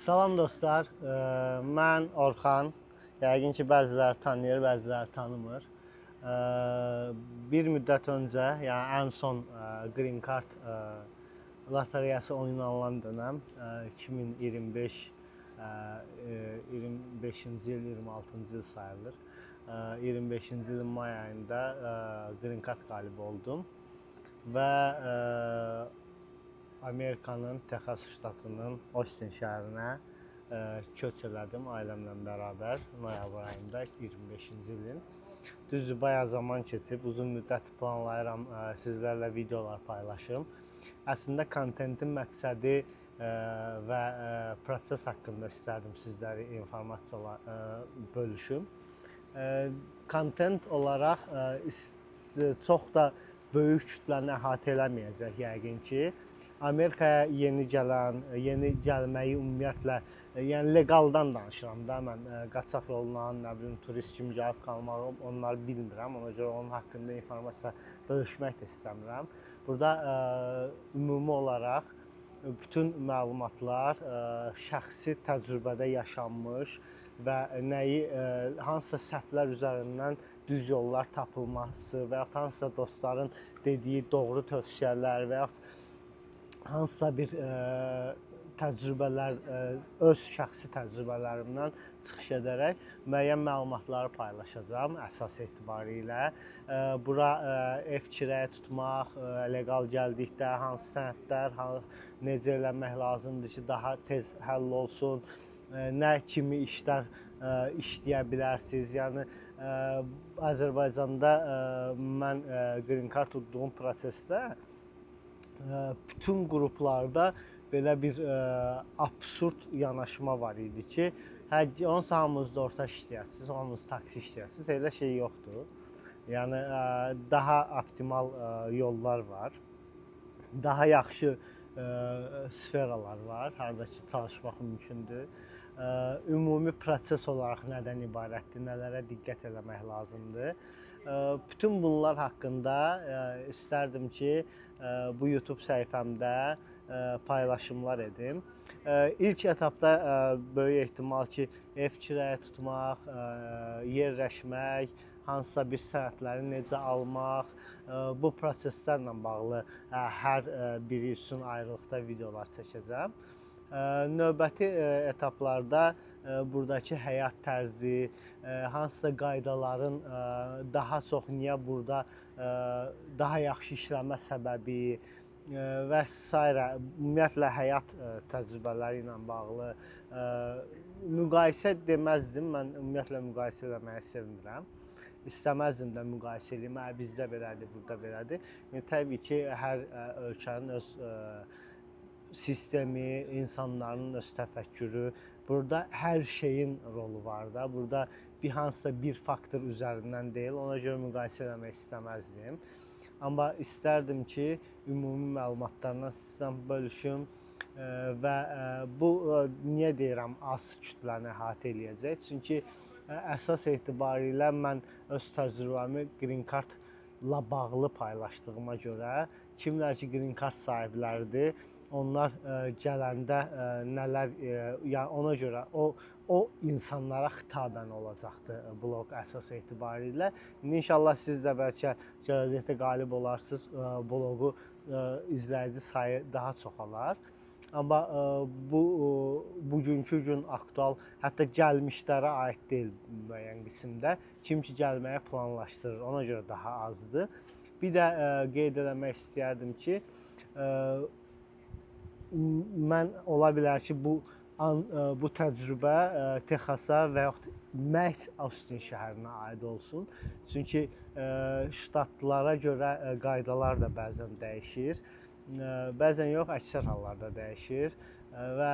Salam dostlar, mən Orxan. Yəqin ki, bəziləri tanıyır, bəziləri tanımır. Bir müddət öncə, yəni ən son Green Card lotereyası oynanılan dönəm 2025 25-ci il, 26-cı il sayılır. 25-ci ilin may ayında Green Card qalibi oldum və Amerikanın Texas ştatının Austin şəhərinə köç elədim ailəmlə bərabər noyabr ayında 25-ci ilin. Düzdür, bayağı zaman keçib, uzun müddət planlayıram sizlərlə videolar paylaşım. Əslində kontentin məqsədi və proses haqqında istərdim sizləri informasiyalar bölüşüm. Kontent olaraq çox da böyük kütləni əhatə eləməyəcək yəqin ki. Amerikaya yeni gəlməyi ümumiyyətlə, yəni legaldan danışıram da, mən qaçaq yolla, nə bilim, turist kimi gəlib qalmağı onları bilmirəm, ona görə onun haqqında informasiya bölüşmək də istəmirəm. Burada ümumi olaraq bütün məlumatlar şəxsi təcrübədə yaşanmış və hansısa səhvlər üzərindən düz yollar tapılması və yaxud hansısa dostların dediyi doğru tövsiyələr və yaxud hansısa bir təcrübələr, öz şəxsi təcrübələrimdən çıxış edərək müəyyən məlumatları paylaşacağam əsas etibarilə. Bura ev kiraya tutmaq, legal gəldikdə hansı sənədlər, necə eləmək lazımdır ki, daha tez həll olsun, nə kimi işlər işləyə bilərsiniz. Yəni Azərbaycanda mən Green Card tutduğum prosesdə bütün qruplarda belə bir absurd yanaşma var idi ki, onsuz hamınız da orta işləyəsiniz, hamınız taksi işləyəsiniz, elə şey yoxdur. Yəni daha optimal yollar var, daha yaxşı sferalar var, harda ki çalışmaq mümkündür. Ümumi proses olaraq nədən ibarətdir, nələrə diqqət eləmək lazımdır. Bütün bunlar haqqında istərdim ki, bu YouTube səhifəmdə paylaşımlar edim. İlk etapda böyük ehtimal ki, ev kiraya tutmaq, yerləşmək, hansısa bir sənədləri necə almaq, bu proseslərlə bağlı hər biri üçün ayrılıqda videolar çəkəcəm. Növbəti etaplarda buradakı həyat tərzi, hansısa qaydaların daha çox niyə burada daha yaxşı işləmə səbəbi və s. ümumiyyətlə həyat təcrübələri ilə bağlı müqayisə deməzdim, mən ümumiyyətlə müqayisə eləməyi sevmirəm. İstəməzdim də müqayisə edeyim, bizdə belədir, burada belədir. Təbii ki, hər ölkənin öz sistemi, insanların öz təfəkkürü, burada hər şeyin rolu var da, burada hansısa bir faktor üzərindən deyil, ona görə müqayisə eləmək istəməzdim. Amma istərdim ki, ümumi məlumatlarla sizlə bölüşüm və bu, niyə deyirəm, az kütləni əhatə eləyəcək? Çünki əsas etibarilə mən öz təcrübəmi Green Cardla bağlı paylaşdığıma görə, kimlər ki Green Card sahibləridir, onlar gələndə nələr, yəni ona görə o insanlara xitaben olacaqdır bloq əsas etibarilə. İnşallah siz də bəlkə gələcəkdə qalib olarsınız, bloqu izləyici sayı daha çoxalar. Amma bugünkü gün aktual, hətta gəlmişlərə aid deyil müəyyən qismdə. Kim ki gəlməyə planlaşdırır, ona görə daha azdır. Bir də qeyd eləmək istəyərdim ki, mən ola bilər ki, bu təcrübə Texasa və yaxud məhz Austin şəhərinə aid olsun. Çünki ştatlara görə qaydalar da bəzən dəyişir. Bəzən yox, əksər hallarda dəyişir və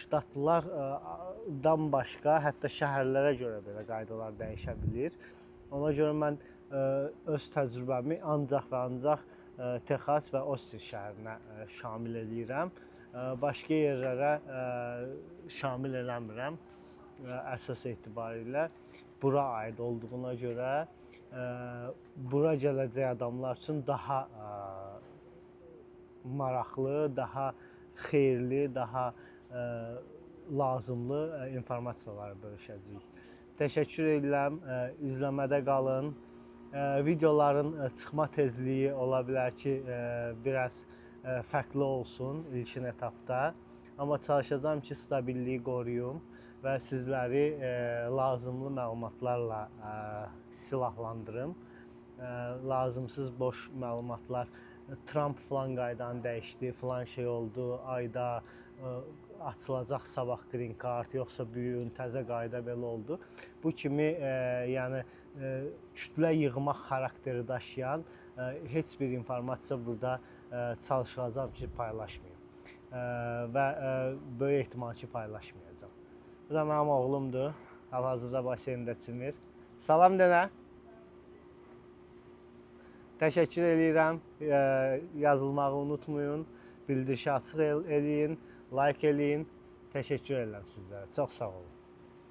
ştatlardan başqa, hətta şəhərlərə görə belə qaydalar dəyişə bilir. Ona görə mən öz təcrübəmi ancaq və ancaq Texas və Austin şəhərinə şamil edirəm. Başqa yerlərə şamil eləmirəm. Əsas etibarilə bura aid olduğuna görə bura gələcək adamlar üçün daha maraqlı, daha xeyirli, daha lazımlı informasiyaları bölüşəcəyik. Təşəkkür edirəm, izləmədə qalın. Videoların çıxma tezliyi ola bilər ki, biraz fərqli olsun ilkin etapda. Amma çalışacağam ki, stabilliyi qoruyum və sizləri lazımlı məlumatlarla silahlandırım. Lazımsız boş məlumatlar, Trump filan qaydanı dəyişdi, filan şey oldu, ayda açılacaq sabah green card, yoxsa bu gün təzə qayda belə oldu. Bu kimi yəni kütlə yığmaq xarakteri daşıyan heç bir informasiya burada çalışacağam ki, paylaşmayım. Və böyük ehtimal ki, paylaşmayacağam. Bu da mənim oğlumdur. Hal-hazırda baseyndə çimir. Salam denə. Təşəkkür edirəm. Yazılmağı unutmayın. Bildirişi açıq eləyin. Like eləyin. Təşəkkür edirəm sizlərə. Çox sağ olun.